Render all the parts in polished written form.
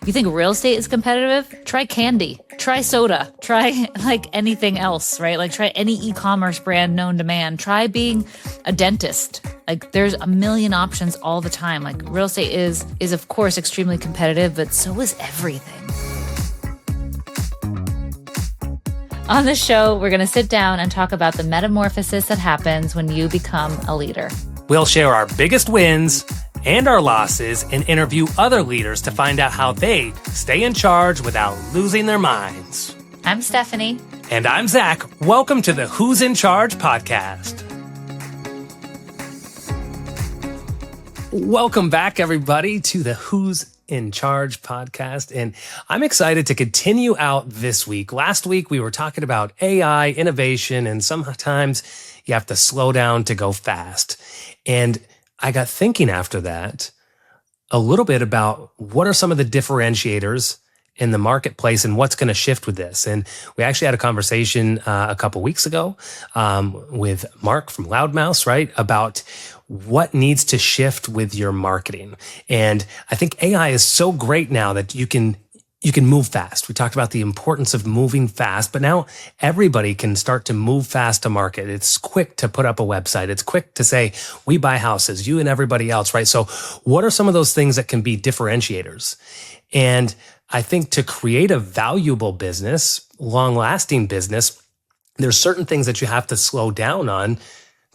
You think real estate is competitive? Try candy, try soda, try like anything else, right? Like try any e-commerce brand known to man. Try being a dentist. Like there's a million options all the time. Like real estate is of course extremely competitive, but so is everything. On this show, we're going to sit down and talk about the metamorphosis that happens when you become a leader. We'll share our biggest wins and our losses and interview other leaders to find out how they stay in charge without losing their minds. I'm Stephanie. And I'm Zach. Welcome to the Who's in Charge podcast. Welcome back, everybody, to the Who's in Charge podcast. And I'm excited to continue out this week. Last week, we were talking about AI, innovation, and sometimes you have to slow down to go fast. And I got thinking after that a little bit about what are some of the differentiators in the marketplace and what's going to shift with this. And we actually had a conversation a couple weeks ago with Mark from Loudmouse, right, about what needs to shift with your marketing. And I think AI is so great now that you can move fast. We talked about the importance of moving fast, but now everybody can start to move fast to market. It's quick to put up a website. It's quick to say, we buy houses, you and everybody else, right? So what are some of those things that can be differentiators? And I think to create a valuable business, long-lasting business, there's certain things that you have to slow down on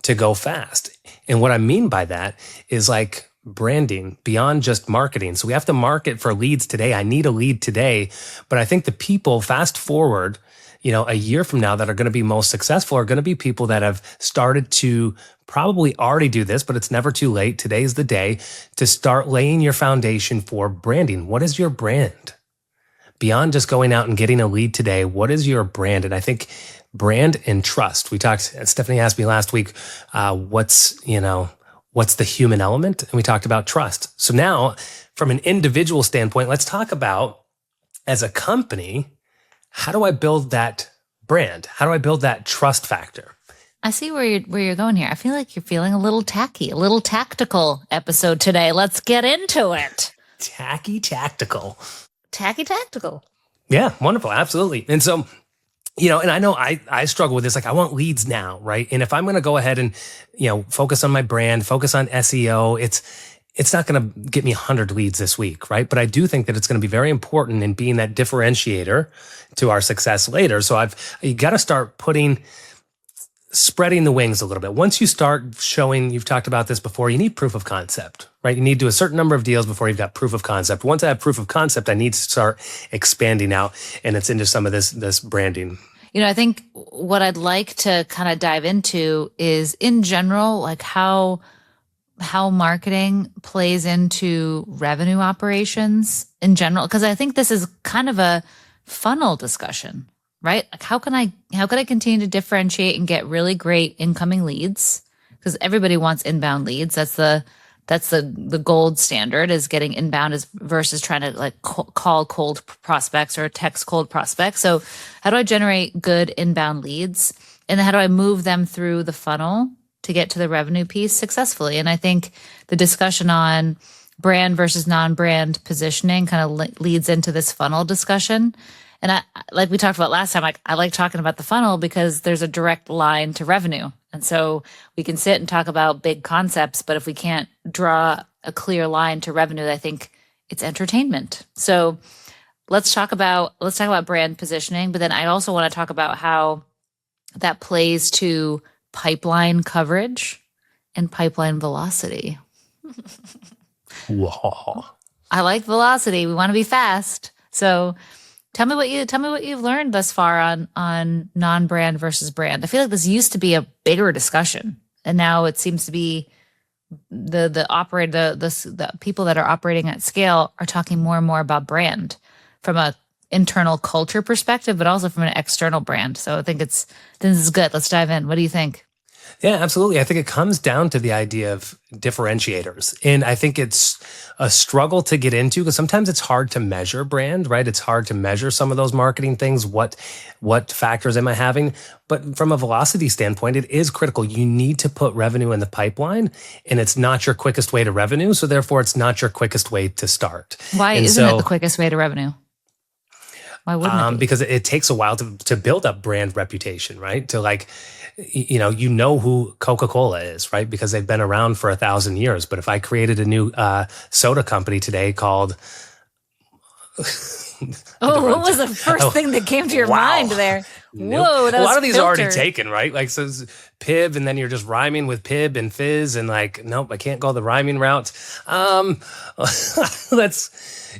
to go fast. And what I mean by that is like branding beyond just marketing. So we have to market for leads today. I need a lead today. But I think the people fast forward, a year from now that are going to be most successful are going to be people that have started to probably already do this, but it's never too late. Today's the day to start laying your foundation for branding. What is your brand? Beyond just going out and getting a lead today, what is your brand? And I think brand and trust. Stephanie asked me last week, what's the human element? And we talked about trust. So now from an individual standpoint, let's talk about as a company, how do I build that brand? How do I build that trust factor? I see where you're going here. I feel like you're feeling a little tacky, a little tactical episode today. Let's get into it. Tacky tactical. Tacky tactical. Yeah, wonderful. Absolutely. And so, and I know I struggle with this. Like I want leads now, right? And if I'm going to go ahead and, focus on my brand, focus on SEO, it's not going to get me 100 leads this week, right? But I do think that it's going to be very important in being that differentiator to our success later. So you got to start spreading the wings a little bit. Once you start showing, you've talked about this before, you need proof of concept, right? You need to do a certain number of deals before you've got proof of concept. Once I have proof of concept, I need to start expanding out, and it's into some of this branding. I think what I'd like to kind of dive into is in general, like how marketing plays into revenue operations in general, because I think this is kind of a funnel discussion, right? Like how can I continue to differentiate and get really great incoming leads? Because everybody wants inbound leads. That's the gold standard, is getting inbound versus trying to like call cold prospects or text cold prospects. So how do I generate good inbound leads? And then how do I move them through the funnel to get to the revenue piece successfully? And I think the discussion on brand versus non-brand positioning kind of leads into this funnel discussion. And I, like we talked about last time, I like talking about the funnel because there's a direct line to revenue. And so we can sit and talk about big concepts, but if we can't draw a clear line to revenue, I think it's entertainment. So let's talk about brand positioning, but then I also want to talk about how that plays to pipeline coverage and pipeline velocity. Whoa. I like velocity. We want to be fast. So Tell me what you've learned thus far on non-brand versus brand. I feel like this used to be a bigger discussion, and now it seems to be the people that are operating at scale are talking more and more about brand from a internal culture perspective, but also from an external brand. So I think this is good. Let's dive in. What do you think? Yeah, absolutely. I think it comes down to the idea of differentiators. And I think it's a struggle to get into because sometimes it's hard to measure brand, right? It's hard to measure some of those marketing things. What factors am I having? But from a velocity standpoint, it is critical. You need to put revenue in the pipeline, and it's not your quickest way to revenue. So therefore, it's not your quickest way to start. Why And isn't it so the quickest way to revenue? Why wouldn't it be? because it takes a while to build up brand reputation, right? To like, you know who Coca-Cola is, right? Because they've been around for 1,000 years. But if I created a new soda company today called Oh, what was the first thing that came to your mind there? Nope. Whoa, that a was lot of these are already filtered. taken, right? Like, so it's Pib, and then you're just rhyming with Pib and Fizz, and like, nope, I can't go the rhyming route.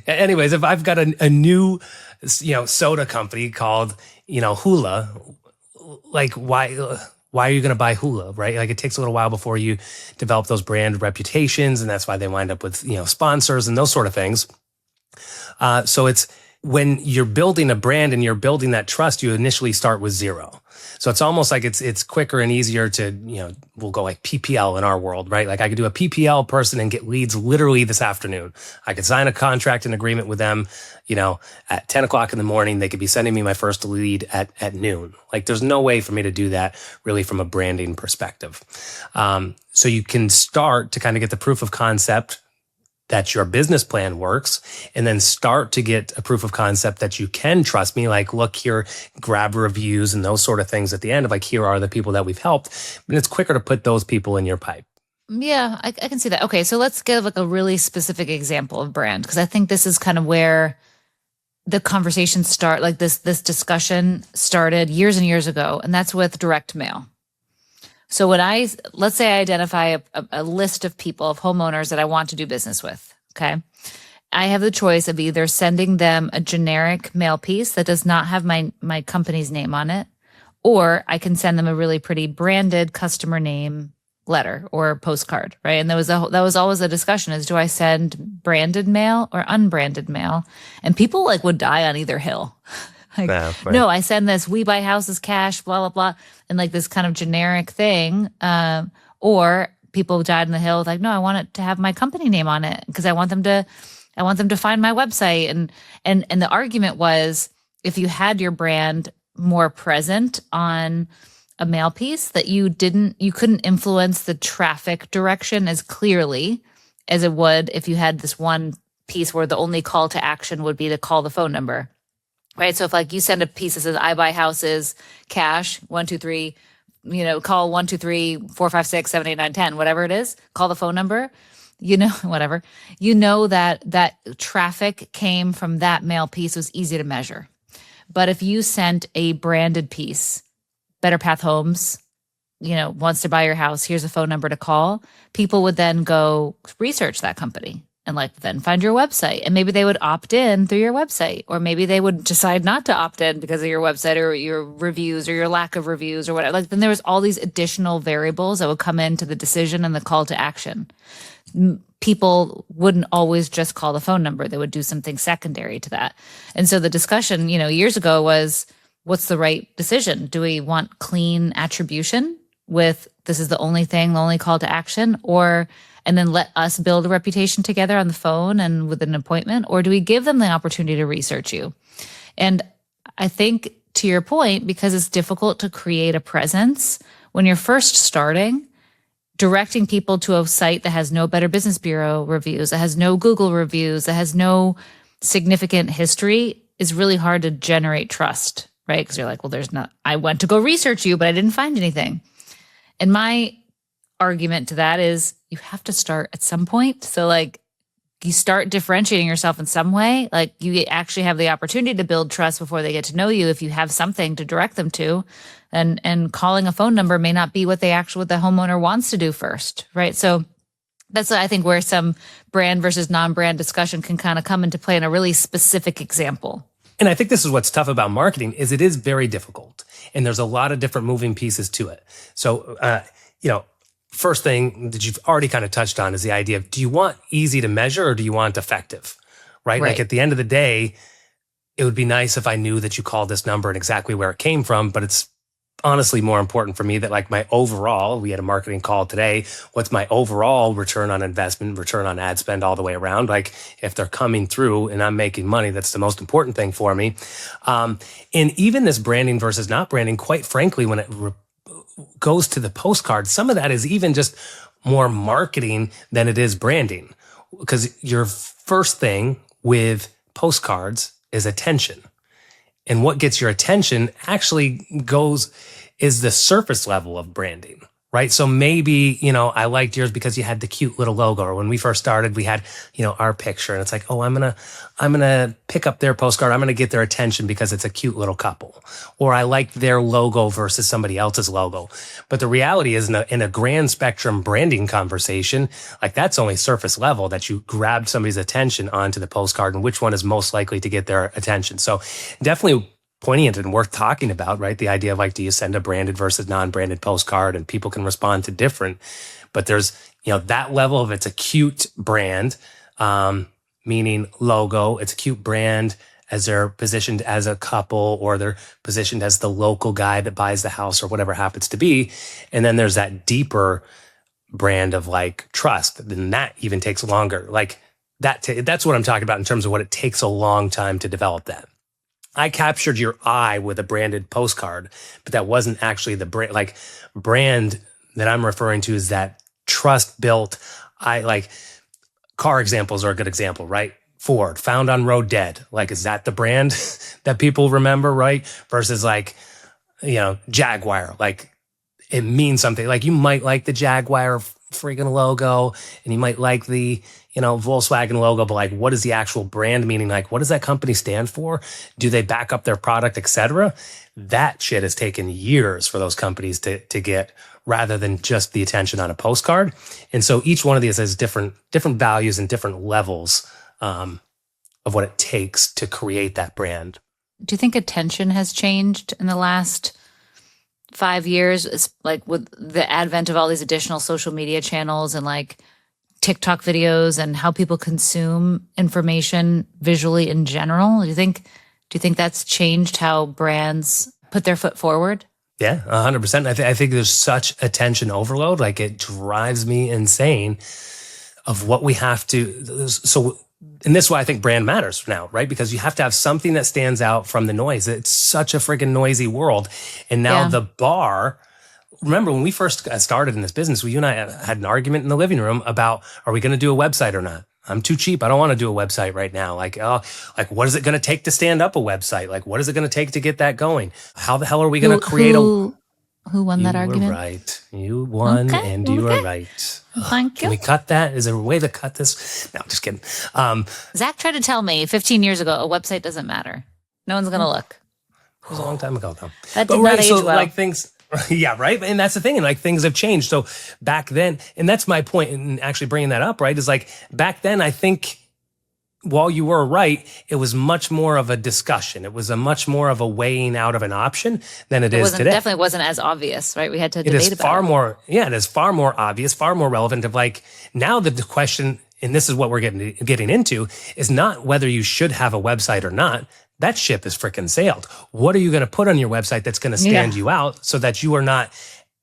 Anyways, if I've got a new, soda company called, Hula, like, why are you going to buy Hula, right? Like, it takes a little while before you develop those brand reputations, and that's why they wind up with, sponsors and those sort of things. So it's when you're building a brand and you're building that trust, you initially start with zero. So it's almost like it's quicker and easier to, we'll go like PPL in our world, right? Like I could do a PPL person and get leads literally this afternoon. I could sign a contract and agreement with them, at 10 o'clock in the morning. They could be sending me my first lead at noon. Like there's no way for me to do that really from a branding perspective. So you can start to kind of get the proof of concept that your business plan works, and then start to get a proof of concept that you can trust me. Like, look here, grab reviews and those sort of things at the end of like, here are the people that we've helped. And it's quicker to put those people in your pipe. Yeah, I can see that. Okay, so let's give like a really specific example of brand, because I think this is kind of where the conversation like this discussion started years and years ago, and that's with direct mail. So let's say I identify a list of people, of homeowners that I want to do business with, okay? I have the choice of either sending them a generic mail piece that does not have my company's name on it, or I can send them a really pretty branded customer name letter or postcard, right? And that was always a discussion is, do I send branded mail or unbranded mail? And people like would die on either hill. Right. No, I send this, we buy houses cash, blah, blah, blah. And like this kind of generic thing. Or people died in the hill like, no, I want it to have my company name on it because I want them to find my website. And the argument was, if you had your brand more present on a mail piece, that you couldn't influence the traffic direction as clearly as it would if you had this one piece where the only call to action would be to call the phone number. Right. So if like you send a piece that says, I buy houses cash, 1, 2, 3, call 1, 2, 3, 4, 5, 6, 7, 8, 9, 10, whatever it is, call the phone number, whatever, that traffic came from that mail piece was easy to measure. But if you sent a branded piece, Better Path Homes, wants to buy your house, here's a phone number to call, people would then go research that company. And like then find your website, and maybe they would opt in through your website, or maybe they would decide not to opt in because of your website or your reviews or your lack of reviews or whatever. Like then there was all these additional variables that would come into the decision and the call to action. People wouldn't always just call the phone number; they would do something secondary to that. And so the discussion, years ago was, what's the right decision? Do we want clean attribution with this is the only call to action, and then let us build a reputation together on the phone and with an appointment? Or do we give them the opportunity to research you? And I think to your point, because it's difficult to create a presence when you're first starting, directing people to a site that has no Better Business Bureau reviews, that has no Google reviews, that has no significant history is really hard to generate trust, right? Because you're like, well, I went to go research you, but I didn't find anything. And my argument to that is you have to start at some point. So like you start differentiating yourself in some way, like you actually have the opportunity to build trust before they get to know you if you have something to direct them to. And calling a phone number may not be what the homeowner wants to do first, right? So that's, I think, where some brand versus non-brand discussion can kind of come into play in a really specific example. And I think this is what's tough about marketing is it is very difficult. And there's a lot of different moving pieces to it. So, first thing that you've already kind of touched on is the idea of, do you want easy to measure or do you want effective, right? Like at the end of the day, it would be nice if I knew that you called this number and exactly where it came from, but it's honestly more important for me that like my overall, we had a marketing call today, what's my overall return on investment, return on ad spend all the way around? Like if they're coming through and I'm making money, that's the most important thing for me. And even this branding versus not branding, quite frankly, when it goes to the postcard, some of that is even just more marketing than it is branding. Because your first thing with postcards is attention. And what gets your attention actually is the surface level of branding, right? So maybe, I liked yours because you had the cute little logo. Or when we first started, we had, our picture, and it's like, oh, I'm going to pick up their postcard. I'm going to get their attention because it's a cute little couple. Or I like their logo versus somebody else's logo. But the reality is in a grand spectrum branding conversation, like that's only surface level, that you grabbed somebody's attention onto the postcard and which one is most likely to get their attention. So definitely poignant and worth talking about, right? The idea of like, do you send a branded versus non-branded postcard, and people can respond to different, but there's, that level of it's a cute brand, meaning logo. It's a cute brand as they're positioned as a couple, or they're positioned as the local guy that buys the house or whatever happens to be. And then there's that deeper brand of like trust. Then that even takes longer. Like that's what I'm talking about in terms of what it takes a long time to develop that. I captured your eye with a branded postcard, but that wasn't actually the brand. Like brand that I'm referring to is that trust built. Car examples are a good example, right? Ford, found on road dead. Like, is that the brand that people remember, right? Versus like, Jaguar. Like it means something. Like you might like the Jaguar freaking logo, and you might like the, Volkswagen logo, but like, what is the actual brand meaning? Like, what does that company stand for? Do they back up their product, etc.? That shit has taken years for those companies to get, rather than just the attention on a postcard. And so each one of these has different values and different levels of what it takes to create that brand. Do you think attention has changed in the last 5 years? It's like with the advent of all these additional social media channels and like TikTok videos and how people consume information visually in general. Do you think that's changed how brands put their foot forward? Yeah, 100%. I think there's such attention overload. Like it drives me insane of what we have to. So, and this is why I think brand matters now, right? Because you have to have something that stands out from the noise. It's such a freaking noisy world. And now the bar. Remember when we first started in this business, you and I had an argument in the living room about, are we going to do a website or not? I'm too cheap. I don't want to do a website right now. Like, what is it going to take to stand up a website? Like, what is it going to take to get that going? How the hell are we going to create who won that argument? You were right. You won, and you were right. Thank you. Can we cut that? Is there a way to cut this? No, I'm just kidding. Zach tried to tell me 15 years ago, a website doesn't matter. No one's going to look. It was a long time ago, though. That did not age well. Like things... Yeah, right. And that's the thing. And like things have changed. So back then, and that's my point in actually bringing that up, right? Is like back then, I think while you were right, it was much more of a discussion. It was a much more of a weighing out of an option than it is today. Definitely wasn't as obvious, right? We had to debate about it. It is far more obvious, far more relevant of like now the question, and this is what we're getting into, is not whether you should have a website or not. That ship is freaking sailed. What are you going to put on your website that's going to stand you out so that you are not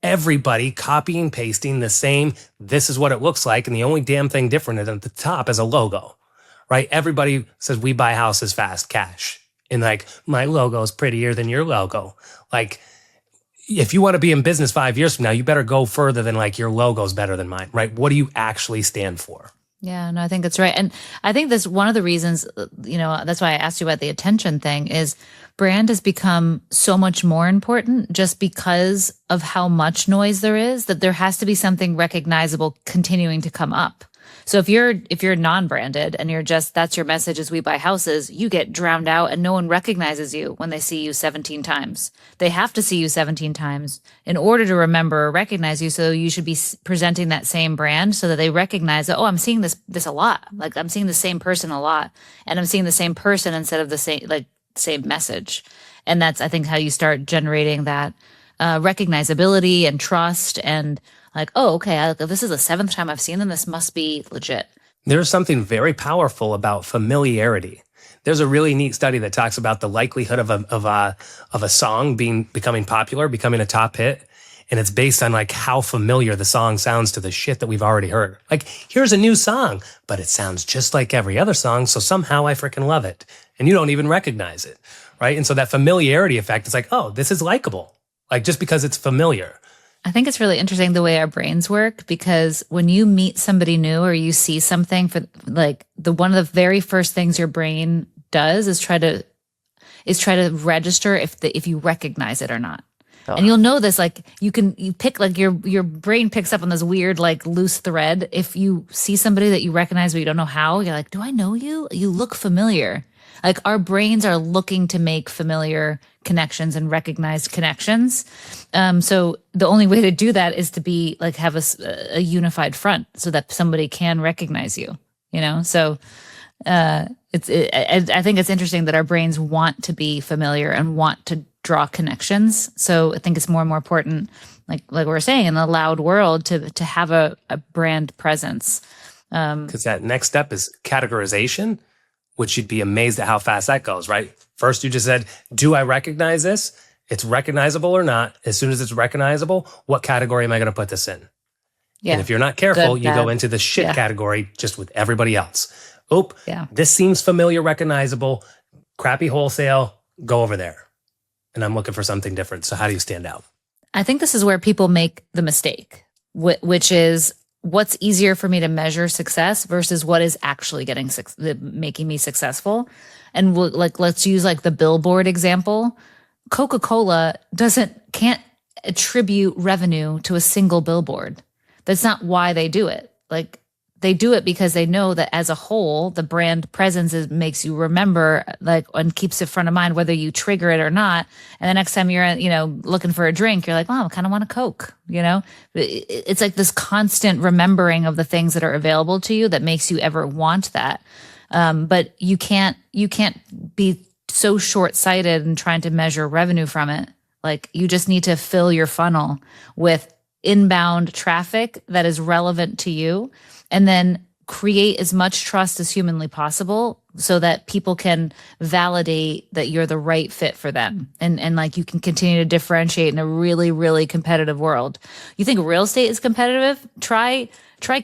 everybody copying, pasting the same, this is what it looks like, and the only damn thing different at the top is a logo, right? Everybody says we buy houses fast, cash. And like, my logo is prettier than your logo. Like, if you want to be in business 5 years from now, you better go further than like your logo's better than mine, right? What do you actually stand for? Yeah, no, I think that's right. And I think that's one of the reasons, that's why I asked you about the attention thing, is brand has become so much more important just because of how much noise there is, that there has to be something recognizable continuing to come up. So if you're non-branded and that's your message is we buy houses, you get drowned out and no one recognizes you when they see you 17 times. They have to see you 17 times in order to remember or recognize you. So you should be presenting that same brand so that they recognize that, oh, I'm seeing this a lot. Like I'm seeing the same person a lot, and I'm seeing the same person instead of the same message. And that's, I think, how you start generating that recognizability and trust and like, oh, okay, this is the 7th time I've seen them. This must be legit. There's something very powerful about familiarity. There's a really neat study that talks about the likelihood of a song becoming popular, becoming a top hit. And it's based on like how familiar the song sounds to the shit that we've already heard. Like, here's a new song, but it sounds just like every other song. So somehow I freaking love it. And you don't even recognize it. Right. And so that familiarity effect is like, oh, this is likable. Like, just because it's familiar. I think it's really interesting the way our brains work, because when you meet somebody new or you see something, for like one of the very first things your brain does is try to register if you recognize it or not. And you'll know this, like you pick, like your brain picks up on this weird, like loose thread. If you see somebody that you recognize, but you don't know how, you're like, do I know you? You look familiar. Like, our brains are looking to make familiar connections and recognized connections. So the only way to do that is to be like, have a unified front so that somebody can recognize you, you know? So, I think it's interesting that our brains want to be familiar and want to draw connections. So I think it's more and more important, like we were saying, in the loud world, to have a brand presence. Because that next step is categorization, which you'd be amazed at how fast that goes, right? First, you just said, do I recognize this? It's recognizable or not. As soon as it's recognizable, what category am I going to put this in? Yeah. And if you're not careful, you go into the shit category just with everybody else. This seems familiar, recognizable, crappy wholesale, go over there. And I'm looking for something different. So how do you stand out? I think this is where people make the mistake, which is, what's easier for me to measure success versus what is actually making me successful. And let's use like the billboard example. Coca-Cola can't attribute revenue to a single billboard. That's not why they do it. Like, they do it because they know that as a whole, the brand presence makes you remember, like, and keeps it front of mind, whether you trigger it or not. And the next time you're, looking for a drink, you're like, wow, I kind of want a Coke, It's like this constant remembering of the things that are available to you that makes you ever want that. But you can't be so short-sighted and trying to measure revenue from it. Like, you just need to fill your funnel with inbound traffic that is relevant to you, and then create as much trust as humanly possible so that people can validate that you're the right fit for them. And like, you can continue to differentiate in a really, really competitive world. You think real estate is competitive? Try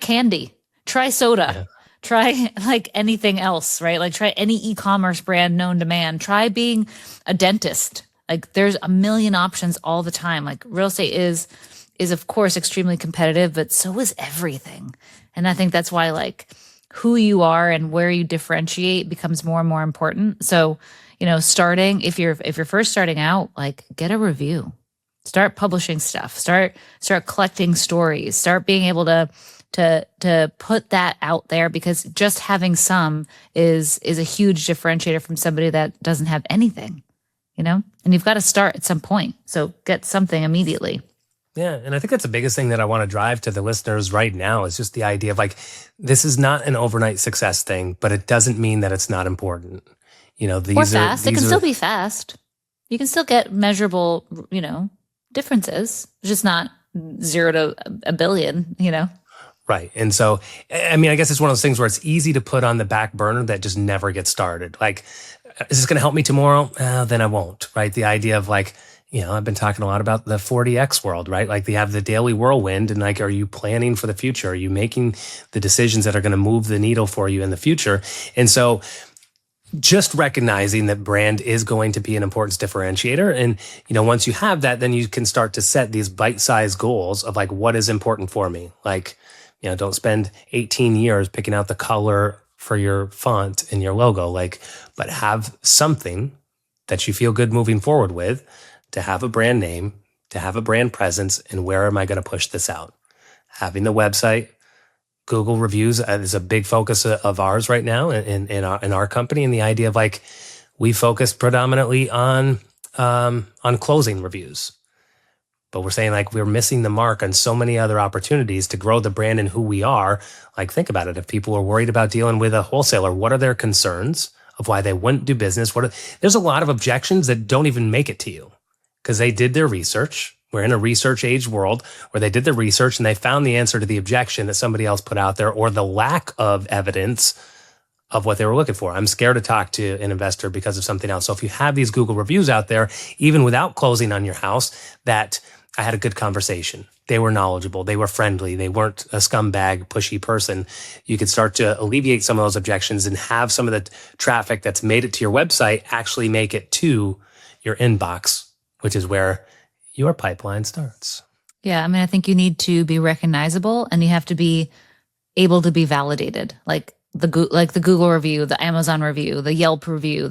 candy, try soda, try like anything else, right? Like, try any e-commerce brand known to man, try being a dentist. Like, there's a million options all the time. Like, real estate is of course extremely competitive, but so is everything. And I think that's why, like, who you are and where you differentiate becomes more and more important. So, starting, if you're first starting out, like, get a review, start publishing stuff, start collecting stories, start being able to put that out there, because just having some is a huge differentiator from somebody that doesn't have anything, and you've got to start at some point. So get something immediately. Yeah. And I think that's the biggest thing that I want to drive to the listeners right now is just the idea of, like, this is not an overnight success thing, but it doesn't mean that it's not important. Or fast. It can still be fast. You can still get measurable, differences. It's just not 0 to a billion, Right. And so, I mean, I guess it's one of those things where it's easy to put on the back burner that just never gets started. Like, is this going to help me tomorrow? Then I won't. Right. The idea of, like, I've been talking a lot about the 40X world, right? Like, they have the daily whirlwind, and, like, are you planning for the future? Are you making the decisions that are going to move the needle for you in the future? And so just recognizing that brand is going to be an important differentiator. And, once you have that, then you can start to set these bite-sized goals of, like, what is important for me? Like, don't spend 18 years picking out the color for your font and your logo, like, but have something that you feel good moving forward with, to have a brand name, to have a brand presence, and where am I going to push this out? Having the website, Google reviews is a big focus of ours right now in our company, and the idea of, like, we focus predominantly on closing reviews. But we're saying, like, we're missing the mark on so many other opportunities to grow the brand and who we are. Like, think about it. If people are worried about dealing with a wholesaler, what are their concerns of why they wouldn't do business? There's a lot of objections that don't even make it to you because they did their research. We're in a research age world where they did the research and they found the answer to the objection that somebody else put out there, or the lack of evidence of what they were looking for. I'm scared to talk to an investor because of something else. So if you have these Google reviews out there, even without closing on your house, that I had a good conversation. They were knowledgeable. They were friendly. They weren't a scumbag, pushy person. You could start to alleviate some of those objections and have some of the traffic that's made it to your website actually make it to your inbox, which is where your pipeline starts. Yeah. I mean, I think you need to be recognizable and you have to be able to be validated. Like the Google review, the Amazon review, the Yelp review,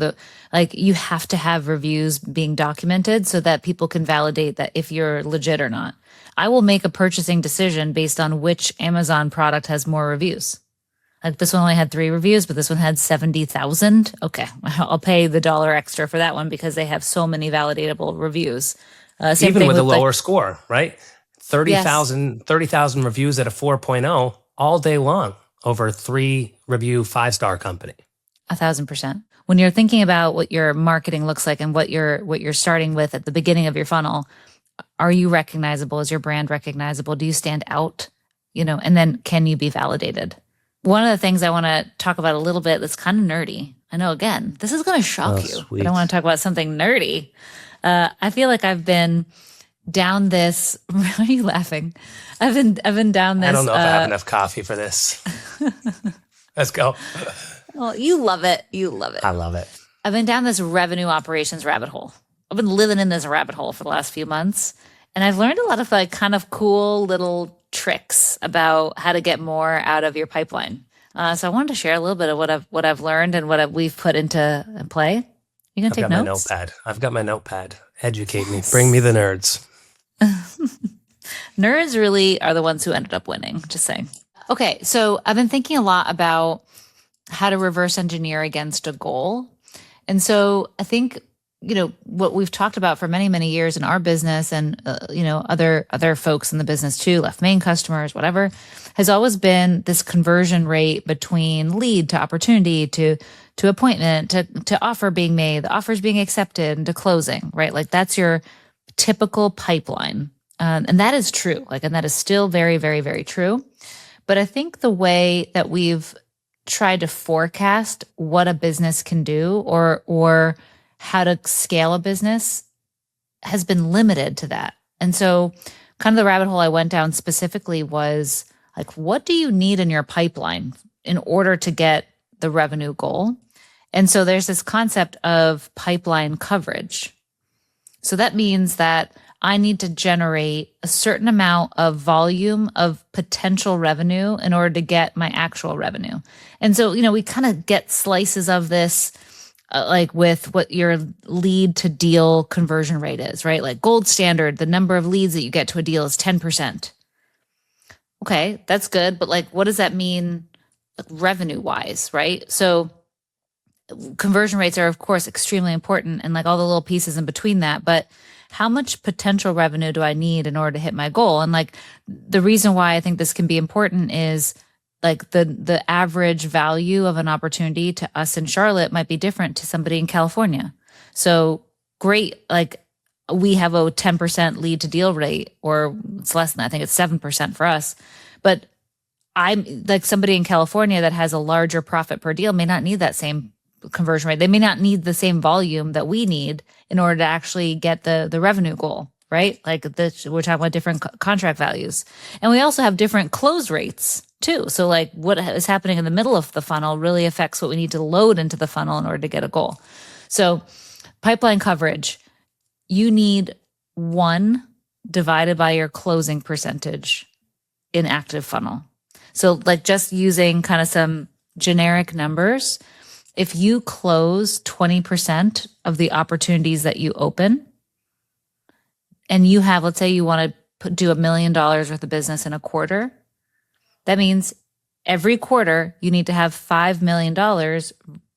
you have to have reviews being documented so that people can validate that if you're legit or not. I will make a purchasing decision based on which Amazon product has more reviews. Like this one only had 3 reviews, but this one had 70,000. Okay, I'll pay the $1 extra for that one because they have so many validatable reviews. Same even thing with a lower score, right? 30,000 Yes. 30,000 reviews at a 4.0 all day long over 3 review 5-star company. 1,000%. When you're thinking about what your marketing looks like and what you're starting with at the beginning of your funnel, are you recognizable? Is your brand recognizable? Do you stand out? And then can you be validated? One of the things I want to talk about a little bit that's kind of nerdy. I know, again, this is going to shock you, sweet. But I want to talk about something nerdy. I feel like I've been down this. Why are you laughing? I've been down this. I don't know if I have enough coffee for this. Let's go. Well, you love it. You love it. I love it. I've been down this revenue operations rabbit hole. I've been living in this rabbit hole for the last few months. And I've learned a lot of kind of cool little tricks about how to get more out of your pipeline. So I wanted to share a little bit of what I've learned and we've put into play. You gonna take notes? I've got my notepad. Educate me. Bring me the nerds. Nerds really are the ones who ended up winning. Just saying. Okay, so I've been thinking a lot about how to reverse engineer against a goal. And so I think, what we've talked about for many, many years in our business and, other folks in the business too, left main customers, whatever, has always been this conversion rate between lead to opportunity to appointment to offer being made, the offers being accepted and to closing, right? Like that's your typical pipeline. And that is true. And that is still very, very, very true. But I think the way that we've tried to forecast what a business can do or how to scale a business has been limited to that. And so kind of the rabbit hole I went down specifically was what do you need in your pipeline in order to get the revenue goal? And so there's this concept of pipeline coverage. So that means that I need to generate a certain amount of volume of potential revenue in order to get my actual revenue. And so, we kind of get slices of this, with what your lead to deal conversion rate is, right? Like gold standard, the number of leads that you get to a deal is 10%. Okay, that's good. But what does that mean revenue wise, right? So conversion rates are, of course, extremely important and all the little pieces in between that. But how much potential revenue do I need in order to hit my goal? And the reason why I think this can be important is the average value of an opportunity to us in Charlotte might be different to somebody in California. So great, we have a 10% lead to deal rate, or it's less than that. I think it's 7% for us. But I'm somebody in California that has a larger profit per deal may not need that same conversion rate. They may not need the same volume that we need in order to actually get the revenue goal, right? We're talking about different contract values. And we also have different close rates too. So what is happening in the middle of the funnel really affects what we need to load into the funnel in order to get a goal. So pipeline coverage, you need 1 divided by your closing percentage in active funnel. So just using kind of some generic numbers, if you close 20% of the opportunities that you open and you have, let's say you want to do $1 million worth of business in a quarter, that means every quarter you need to have $5 million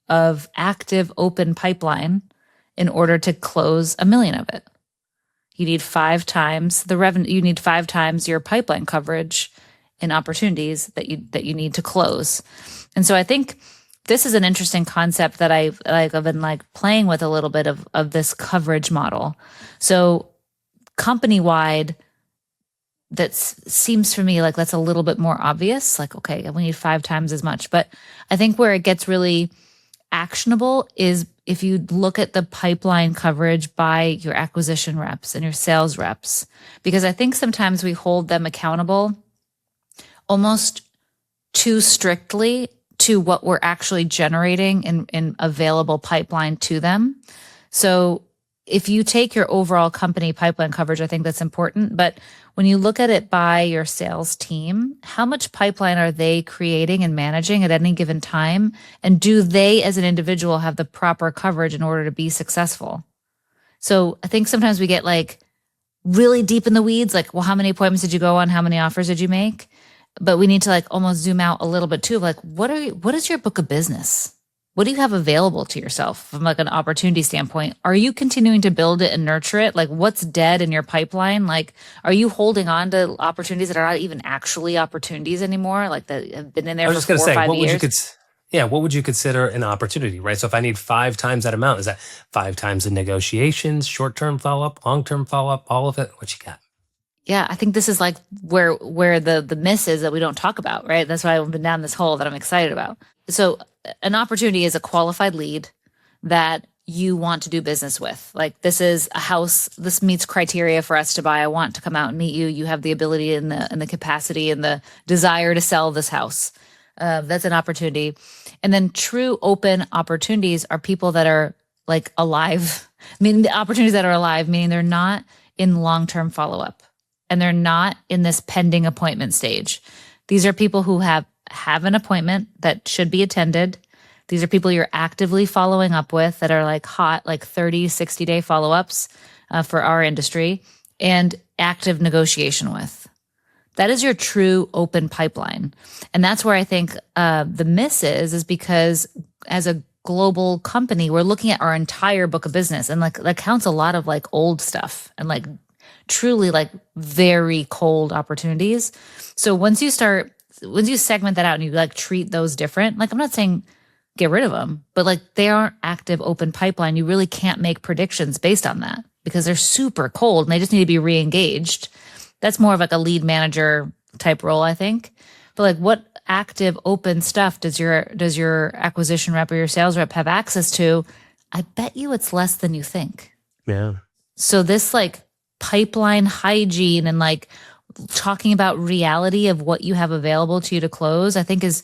of active open pipeline in order to close $1 million of it. You need 5 times the revenue. You need 5 times your pipeline coverage in opportunities that you need to close. And so I think this is an interesting concept that I've been playing with a little bit of this coverage model. So company-wide, seems for me like that's a little bit more obvious. Like, okay, we need 5 times as much. But I think where it gets really actionable is if you look at the pipeline coverage by your acquisition reps and your sales reps, because I think sometimes we hold them accountable almost too strictly to what we're actually generating in available pipeline to them. So if you take your overall company pipeline coverage, I think that's important. But when you look at it by your sales team, how much pipeline are they creating and managing at any given time? And do they, as an individual, have the proper coverage in order to be successful? So I think sometimes we get like really deep in the weeds, like, well, how many appointments did you go on? How many offers did you make? But we need to like almost zoom out a little bit too. Like, what is your book of business? What do you have available to yourself from like an opportunity standpoint? Are you continuing to build it and nurture it? Like, what's dead in your pipeline? Like, are you holding on to opportunities that are not even actually opportunities anymore? Like that have been in there I was for just going to 4 or say, 5 years? what would you consider an opportunity, right? So if I need 5 times that amount, is that 5 times the negotiations, short-term follow-up, long-term follow-up, all of it? What you got? Yeah, I think this is like where the miss is that we don't talk about, right? That's why I've been down this hole that I'm excited about. So an opportunity is a qualified lead that you want to do business with. Like, this is a house, this meets criteria for us to buy. I want to come out and meet you. You have the ability and the capacity and the desire to sell this house. That's an opportunity. And then true open opportunities are people that are like alive, meaning the opportunities that are alive, meaning they're not in long-term follow-up and they're not in this pending appointment stage. These are people who have an appointment that should be attended. These are people you're actively following up with that are like hot, like 30, 60-day follow-ups for our industry, and active negotiation with. That is your true open pipeline. And that's where I think the miss is because as a global company, we're looking at our entire book of business, and like that counts a lot of like old stuff and like truly like very cold opportunities. So once you segment that out and you like treat those different, like I'm not saying get rid of them, but like they aren't active open pipeline. You really can't make predictions based on that because they're super cold and they just need to be re-engaged. That's more of like a lead manager type role, I think. But like, what active open stuff does your acquisition rep or your sales rep have access to? I bet you it's less than you think. Yeah. So this like pipeline hygiene and like talking about reality of what you have available to you to close, I think is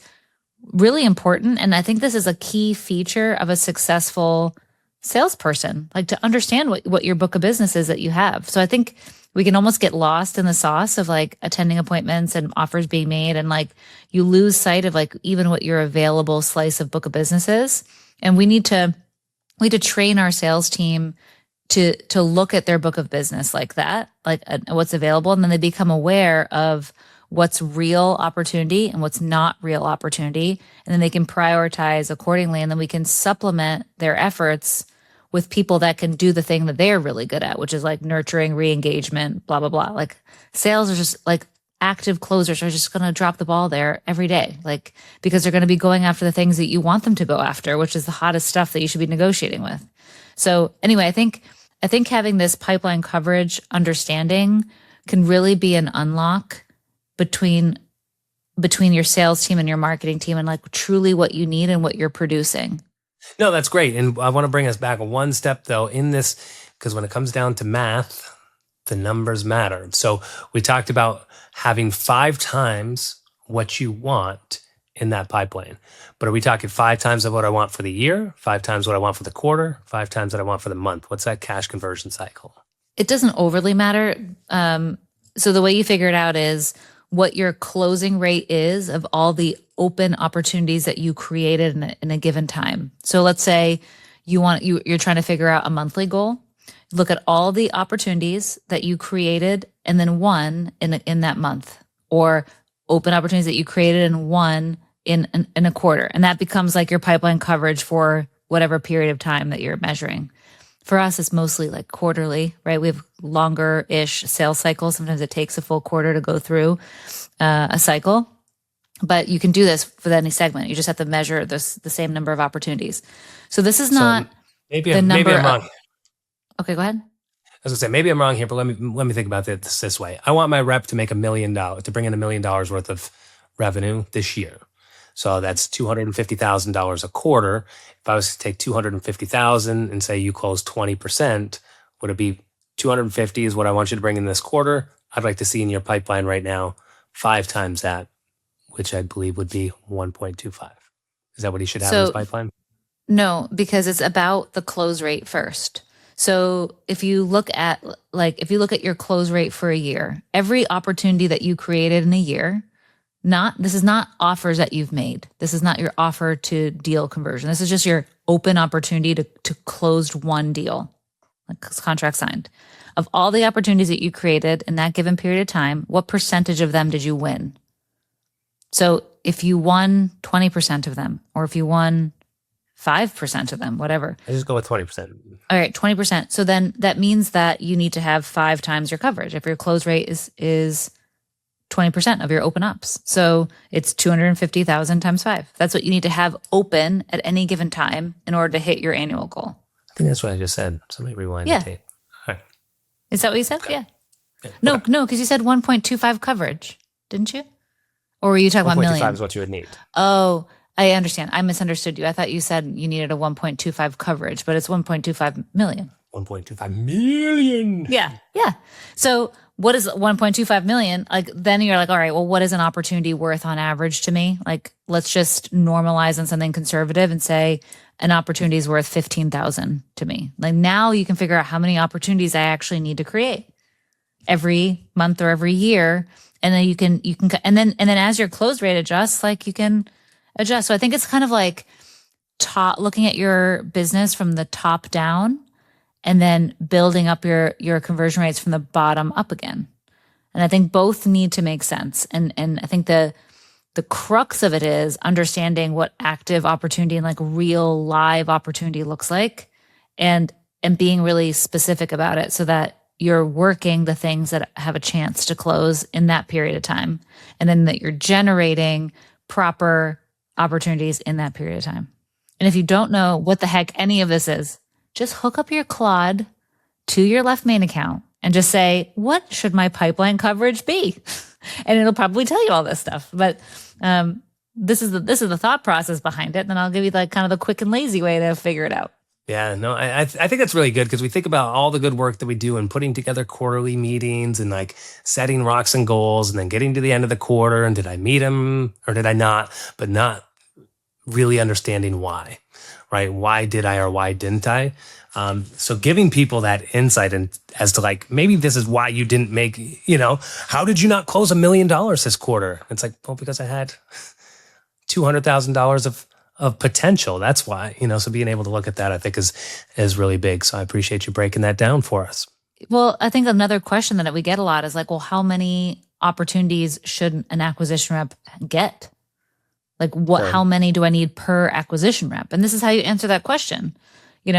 really important. And I think this is a key feature of a successful salesperson, like to understand what your book of business is that you have. So I think we can almost get lost in the sauce of like attending appointments and offers being made. And like you lose sight of like even what your available slice of book of business is. And we need to train our sales team to look at their book of business like that, like what's available. And then they become aware of what's real opportunity and what's not real opportunity. And then they can prioritize accordingly. And then we can supplement their efforts with people that can do the thing that they're really good at, which is like nurturing, re-engagement, blah, blah, blah. Like sales are just like active closers are just going to drop the ball there every day, like because they're going to be going after the things that you want them to go after, which is the hottest stuff that you should be negotiating with. So anyway, I think having this pipeline coverage understanding can really be an unlock between your sales team and your marketing team and like truly what you need and what you're producing. No, that's great. And I want to bring us back one step though in this, because when it comes down to math, the numbers matter. So we talked about having 5 times what you want in that pipeline. But are we talking 5 times of what I want for the year, 5 times what I want for the quarter, 5 times what I want for the month? What's that cash conversion cycle? It doesn't overly matter. So the way you figure it out is what your closing rate is of all the open opportunities that you created in a given time. So let's say you're trying to figure out a monthly goal. Look at all the opportunities that you created and then won in that month, or open opportunities that you created and won in a quarter. And that becomes like your pipeline coverage for whatever period of time that you're measuring. For us, it's mostly like quarterly, right? We have longer-ish sales cycles. Sometimes it takes a full quarter to go through a cycle. But you can do this with any segment. You just have to measure the same number of opportunities. So this is not maybe the number. I'm wrong. Okay, go ahead. As I say, maybe I'm wrong here, but let me think about this way. I want my rep to make $1 million, to bring in $1 million worth of revenue this year. So that's $250,000 a quarter. If I was to take 250,000 and say you close 20%, would it be 250 is what I want you to bring in this quarter? I'd like to see in your pipeline right now 5 times that, which I believe would be 1.25. Is that what he should have in his pipeline? No, because it's about the close rate first. So if you look at your close rate for a year, every opportunity that you created in a year, this is not offers that you've made. This is not your offer to deal conversion. This is just your open opportunity to close one deal, like contract signed. Of all the opportunities that you created in that given period of time, what percentage of them did you win? So if you won 20% of them, or if you won 5% of them, whatever. I just go with 20%. All right, 20%. So then that means that you need to have 5 times your coverage. If your close rate is 20% of your open ups. So it's 250,000 times 5. That's what you need to have open at any given time in order to hit your annual goal. I think that's what I just said. Somebody rewind the tape. All right. Is that what you said? Okay. Yeah. No, because you said 1.25 coverage, didn't you? Or were you talking about million? 1.25 is what you would need. Oh, I understand. I misunderstood you. I thought you said you needed a 1.25 coverage, but it's 1.25 million. 1.25 million. Yeah. So what is 1.25 million? Like, then you're like, all right, well, what is an opportunity worth on average to me? Like, let's just normalize on something conservative and say an opportunity is worth 15,000 to me. Like, now you can figure out how many opportunities I actually need to create every month or every year. And then you can, and then as your close rate adjusts, like, you can adjust. So I think it's kind of like looking at your business from the top down and then building up your conversion rates from the bottom up again. And I think both need to make sense. And I think the crux of it is understanding what active opportunity and like real live opportunity looks like, and being really specific about it so that you're working the things that have a chance to close in that period of time, and then that you're generating proper opportunities in that period of time. And if you don't know what the heck any of this is, just hook up your Claude to your left main account and just say, what should my pipeline coverage be? And it'll probably tell you all this stuff. But this is the thought process behind it. And then I'll give you like kind of the quick and lazy way to figure it out. Yeah, no, I think that's really good, because we think about all the good work that we do in putting together quarterly meetings and like setting rocks and goals, and then getting to the end of the quarter and did I meet them or did I not? But not really understanding why, right? Why did I or why didn't I? So giving people that insight and as to like, maybe this is why you didn't make, how did you not close $1 million this quarter? It's like, well, because I had $200,000 of potential. That's why, so being able to look at that, I think is really big. So I appreciate you breaking that down for us. Well, I think another question that we get a lot is like, well, how many opportunities should an acquisition rep get? Like how many do I need per acquisition rep? And this is how you answer that question.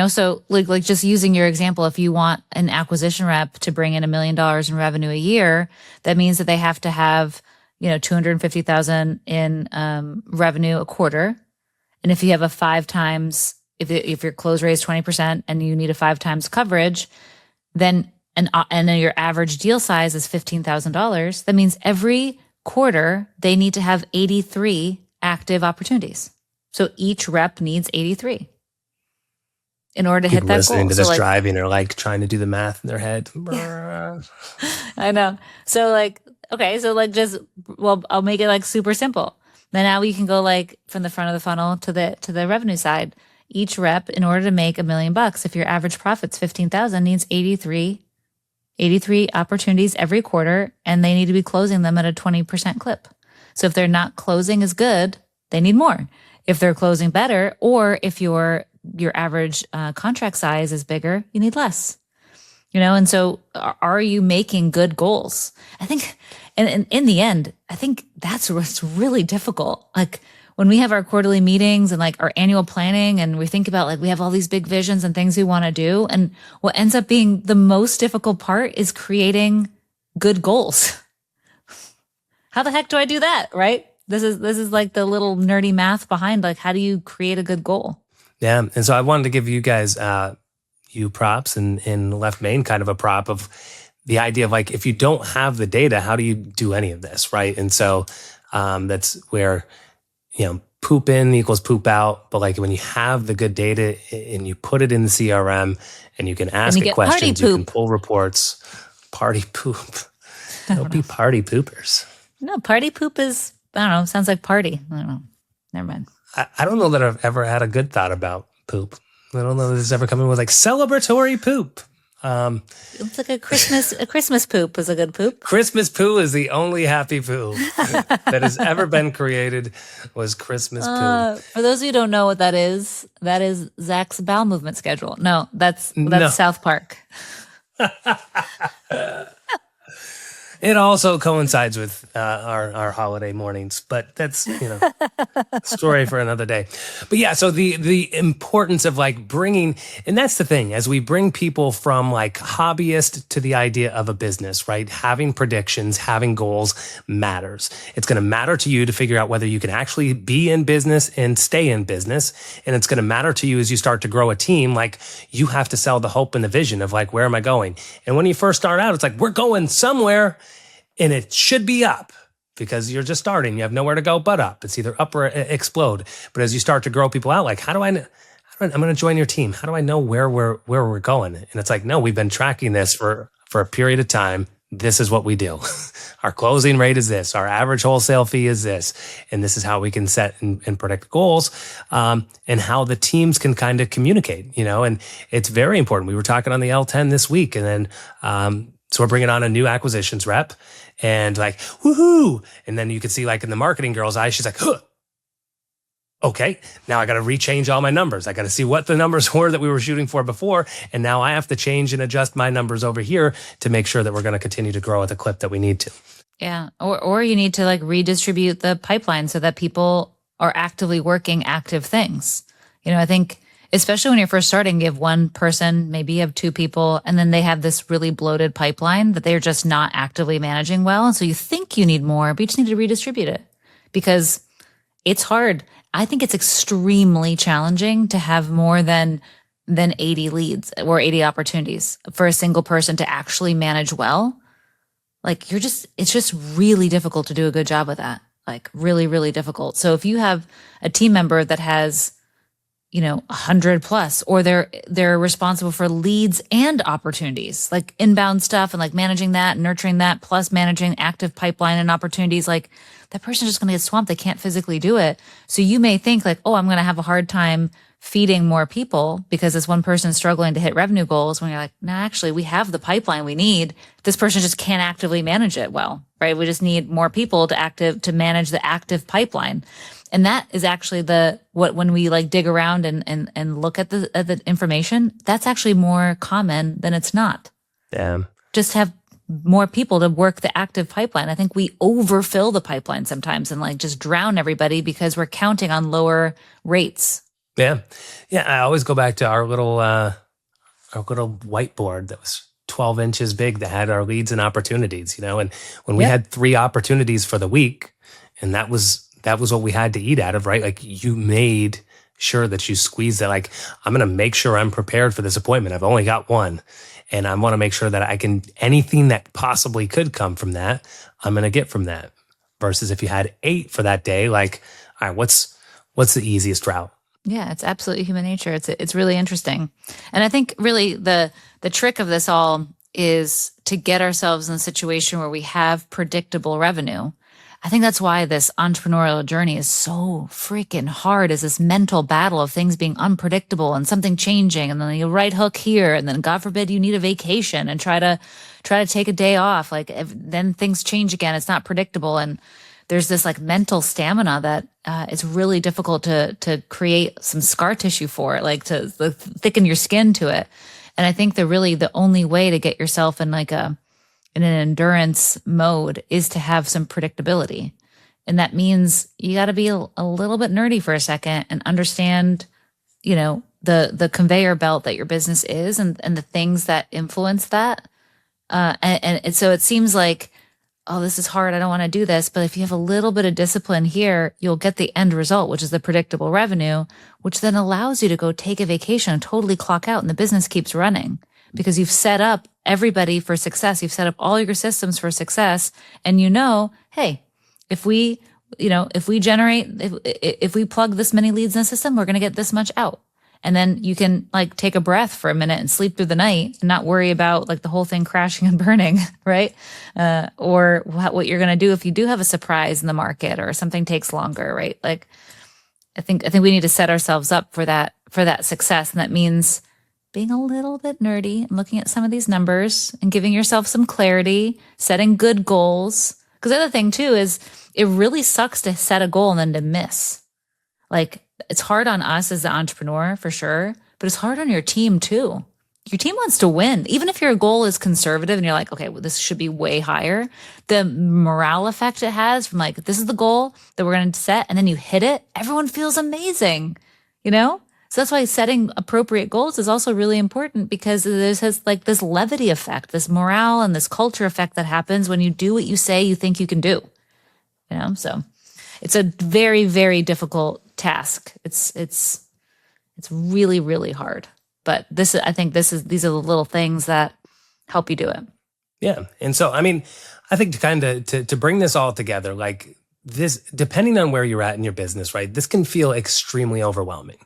So like just using your example, if you want an acquisition rep to bring in $1 million in revenue a year, that means that they have to have, 250,000 in revenue a quarter. And if you have a 5 times, if your close rate is 20% and you need a 5 times coverage, then and then your average deal size is $15,000. That means every quarter they need to have 83 active opportunities. So each rep needs 83 in order to hit that goal. Listening to this driving or like trying to do the math in their head. Yeah. I know. So like, okay, so like I'll make it like super simple. Then now we can go like from the front of the funnel to the revenue side. Each rep, in order to make $1 million, if your average profit's 15,000, needs 83 opportunities every quarter, and they need to be closing them at a 20% clip. So if they're not closing as good, they need more. If they're closing better, or if your average contract size is bigger, you need less. And so are you making good goals? I think, and in the end, I think that's what's really difficult. Like when we have our quarterly meetings and like our annual planning, and we think about like we have all these big visions and things we want to do, and what ends up being the most difficult part is creating good goals. How the heck do I do that, right? This is like the little nerdy math behind like how do you create a good goal? Yeah, and so I wanted to give you guys you props and left Maine kind of a prop of the idea of like, if you don't have the data, how do you do any of this, right? And so that's where, poop in equals poop out. But like when you have the good data and you put it in the CRM and you can ask it questions, you can pull reports, party poop. Don't be party poopers. No, party poop is, I don't know, sounds like party. I don't know. Never mind. I don't know that I've ever had a good thought about poop. I don't know that it's ever come in with like celebratory poop. It's like a Christmas poop is a good poop. Christmas poo is the only happy poo that has ever been created was Christmas poo. For those of you who don't know what that is Zach's bowel movement schedule. No, that's South Park. It also coincides with our holiday mornings, but that's story for another day. But yeah, so the importance of like bringing, and that's the thing, as we bring people from like hobbyist to the idea of a business, right? Having predictions, having goals matters. It's going to matter to you to figure out whether you can actually be in business and stay in business, and it's going to matter to you as you start to grow a team. Like you have to sell the hope and the vision of like, where am I going? And when you first start out, it's like we're going somewhere. And it should be up because you're just starting. You have nowhere to go but up. It's either up or explode. But as you start to grow people out, like, I'm going to join your team. How do I know where we're going? And it's like, no, we've been tracking this for a period of time. This is what we do. Our closing rate is this. Our average wholesale fee is this. And this is how we can set and predict goals, and how the teams can kind of communicate, and it's very important. We were talking on the L10 this week, and then, so we're bringing on a new acquisitions rep and like, woohoo. And then you can see like in the marketing girl's eyes, she's like, huh. Okay, now I got to rechange all my numbers. I got to see what the numbers were that we were shooting for before. And now I have to change and adjust my numbers over here to make sure that we're going to continue to grow at the clip that we need to. Yeah. Or you need to like redistribute the pipeline so that people are actively working active things. I think, especially when you're first starting, you have one person, maybe you have two people, and then they have this really bloated pipeline that they're just not actively managing well. And so you think you need more, but you just need to redistribute it because it's hard. I think it's extremely challenging to have more than 80 leads or 80 opportunities for a single person to actually manage well. Like it's just really difficult to do a good job with that. Like really, really difficult. So if you have a team member that has 100 plus, or they're responsible for leads and opportunities, like inbound stuff and like managing that and nurturing that, plus managing active pipeline and opportunities, like that person's just going to get swamped. They can't physically do it. So you may think like, oh, I'm going to have a hard time feeding more people because this one person is struggling to hit revenue goals, when you're like, no, actually we have the pipeline we need. This person just can't actively manage it well, right? We just need more people to manage the active pipeline. And that is actually when we like dig around and look at the information, that's actually more common than it's not. Damn. Just have more people to work the active pipeline. I think we overfill the pipeline sometimes and like just drown everybody because we're counting on lower rates. Yeah. Yeah. I always go back to our little whiteboard that was 12 inches big that had our leads and opportunities, and when we had 3 opportunities for the week, and that was what we had to eat out of, right? Like you made sure that you squeeze that. Like, I'm going to make sure I'm prepared for this appointment. I've only got one, and I want to make sure that I can, anything that possibly could come from that, I'm going to get from that. Versus if you had 8 for that day, like, all right, what's the easiest route? Yeah, it's absolutely human nature. It's really interesting. And I think really the trick of this all is to get ourselves in a situation where we have predictable revenue. I think that's why this entrepreneurial journey is so freaking hard, is this mental battle of things being unpredictable and something changing, and then you right hook here, and then God forbid you need a vacation and try to take a day off. Like then things change again. It's not predictable. And there's this like mental stamina that it's really difficult to create some scar tissue for it, like to thicken your skin to it. And I think the only way to get yourself in like in an endurance mode is to have some predictability. And that means you got to be a little bit nerdy for a second and understand, the conveyor belt that your business is and the things that influence that. And so it seems like oh, this is hard. I don't want to do this. But if you have a little bit of discipline here, you'll get the end result, which is the predictable revenue, which then allows you to go take a vacation and totally clock out and the business keeps running because you've set up everybody for success. You've set up all your systems for success. And hey, if we generate, if we plug this many leads in the system, we're going to get this much out. And then you can like take a breath for a minute and sleep through the night and not worry about like the whole thing crashing and burning, right? Or what you're going to do if you do have a surprise in the market or something takes longer, right? Like I think we need to set ourselves up for that success. And that means being a little bit nerdy and looking at some of these numbers and giving yourself some clarity, setting good goals. Because the other thing too is it really sucks to set a goal and then to miss. Like it's hard on us as the entrepreneur for sure, but it's hard on your team too. Your team wants to win. Even if your goal is conservative and you're like, okay, well, this should be way higher. The morale effect it has from like, this is the goal that we're going to set. And then you hit it. Everyone feels amazing, So that's why setting appropriate goals is also really important because this has like this levity effect, this morale and this culture effect that happens when you do what you say you think you can do, So it's a very, very difficult task. It's really, really hard. But these are the little things that help you do it. Yeah. And so, I mean, I think to bring this all together, like this, depending on where you're at in your business, right? This can feel extremely overwhelming.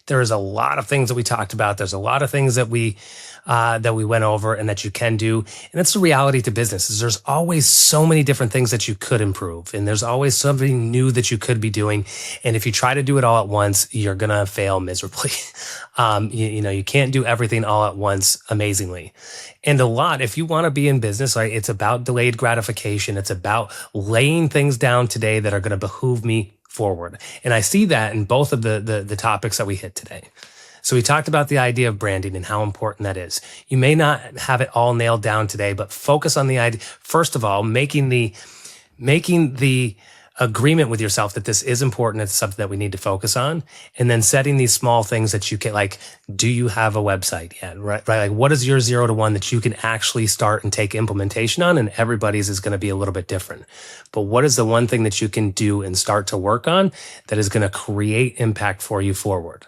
There's a lot of things that we talked about. There's a lot of things that we went over and that you can do. And that's the reality to business is there's always so many different things that you could improve. And there's always something new that you could be doing. And if you try to do it all at once, you're going to fail miserably. You can't do everything all at once amazingly. And if you want to be in business, right, it's about delayed gratification. It's about laying things down today that are going to behoove me forward. And I see that in both of the topics that we hit today. So we talked about the idea of branding and how important that is. You may not have it all nailed down today, but focus on the idea. First of all, making the agreement with yourself that this is important. It's something that we need to focus on. And then setting these small things that you can, like, do you have a website yet? Right? Like, what is your 0 to 1 that you can actually start and take implementation on? And everybody's is going to be a little bit different. But what is the one thing that you can do and start to work on that is going to create impact for you forward?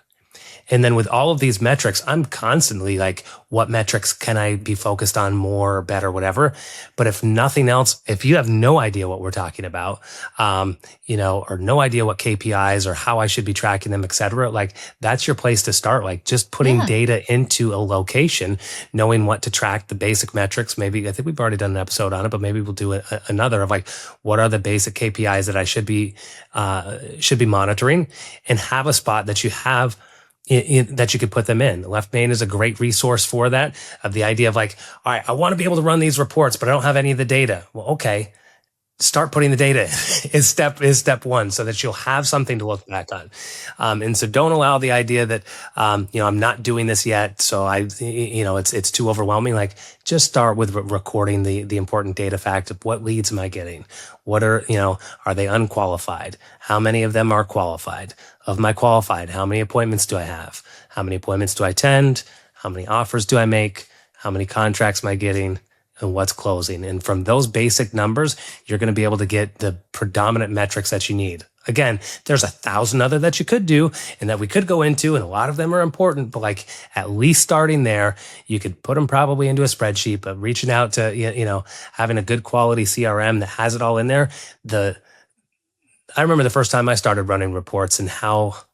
And then with all of these metrics, I'm constantly like, what metrics can I be focused on more, better, whatever. But if nothing else, if you have no idea what we're talking about, or no idea what KPIs or how I should be tracking them, et cetera, like that's your place to start. Like just putting data into a location, knowing what to track, the basic metrics. Maybe, I think we've already done an episode on it, but maybe we'll do another of like, what are the basic KPIs that I should be monitoring, and have a spot that you have that you could put them in. Left Main is a great resource for that, of the idea of like, all right, I want to be able to run these reports, but I don't have any of the data. Well, okay. Start putting the data is step one, so that you'll have something to look back on. And so don't allow the idea that, I'm not doing this yet. So it's too overwhelming. Like just start with recording the important data fact of what leads am I getting? What are they unqualified? How many of them are qualified? Of my qualified, how many appointments do I have? How many appointments do I attend? How many offers do I make? How many contracts am I getting? And what's closing? And from those basic numbers, you're going to be able to get the predominant metrics that you need. Again, there's 1,000 other that you could do and that we could go into, and a lot of them are important, but like at least starting there, you could put them probably into a spreadsheet, but reaching out to, having a good quality CRM that has it all in there. I remember the first time I started running reports and how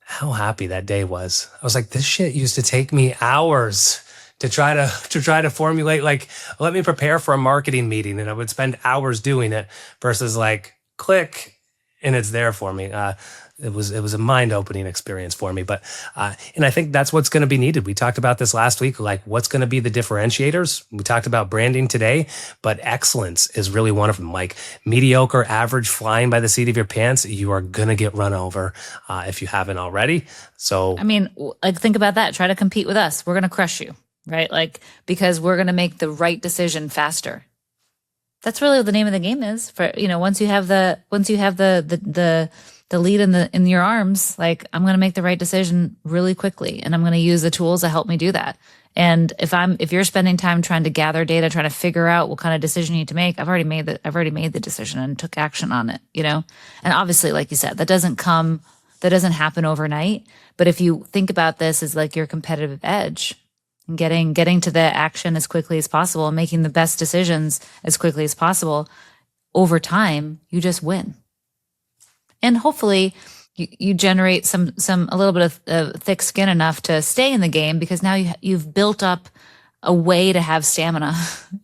happy that day was. I was like, this shit used to take me hours to try to formulate, like, let me prepare for a marketing meeting, and I would spend hours doing it versus like click and it's there for me. It was a mind-opening experience for me, but and I think that's what's going to be needed. We talked about this last week, like what's going to be the differentiators. We talked about branding today, but excellence is really one of them. Like mediocre, average, flying by the seat of your pants, you are going to get run over if you haven't already. So, I mean, like think about that. Try to compete with us. We're going to crush you, right? Like because we're going to make the right decision faster. That's really what the name of the game is. For once you have the lead in your arms, like I'm going to make the right decision really quickly, and I'm going to use the tools to help me do that. And if you're spending time trying to gather data, trying to figure out what kind of decision you need to make, I've already made the decision and took action on it, And obviously, like you said, that doesn't happen overnight. But if you think about this as like your competitive edge, and getting to the action as quickly as possible and making the best decisions as quickly as possible, over time, you just win. And hopefully you generate a little bit of thick skin enough to stay in the game, because now you've built up a way to have stamina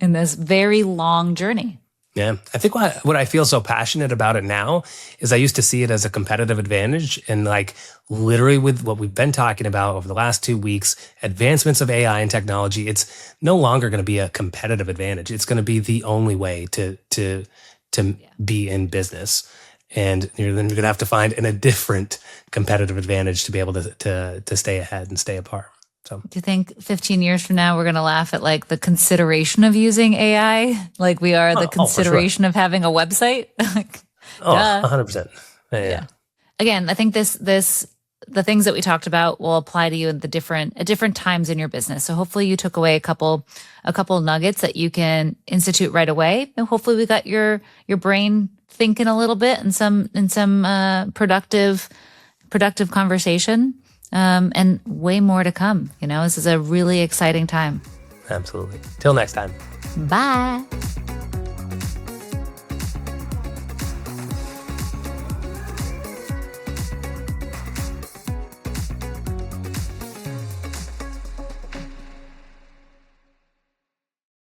in this very long journey. Yeah. I think what I feel so passionate about it now is I used to see it as a competitive advantage, and like literally with what we've been talking about over the last 2 weeks, advancements of AI and technology, it's no longer going to be a competitive advantage. It's going to be the only way to be in business. And then you're going to have to find a different competitive advantage to be able to stay ahead and stay apart. So, do you think 15 years from now we're going to laugh at like the consideration of using AI, like we are the consideration of having a website? 100%. Yeah. Again, I think the things that we talked about will apply to you at different times in your business. So hopefully you took away a couple nuggets that you can institute right away. And hopefully we got your brain thinking a little bit and some productive conversation, and way more to come. This is a really exciting time. Absolutely. Till next time. Bye.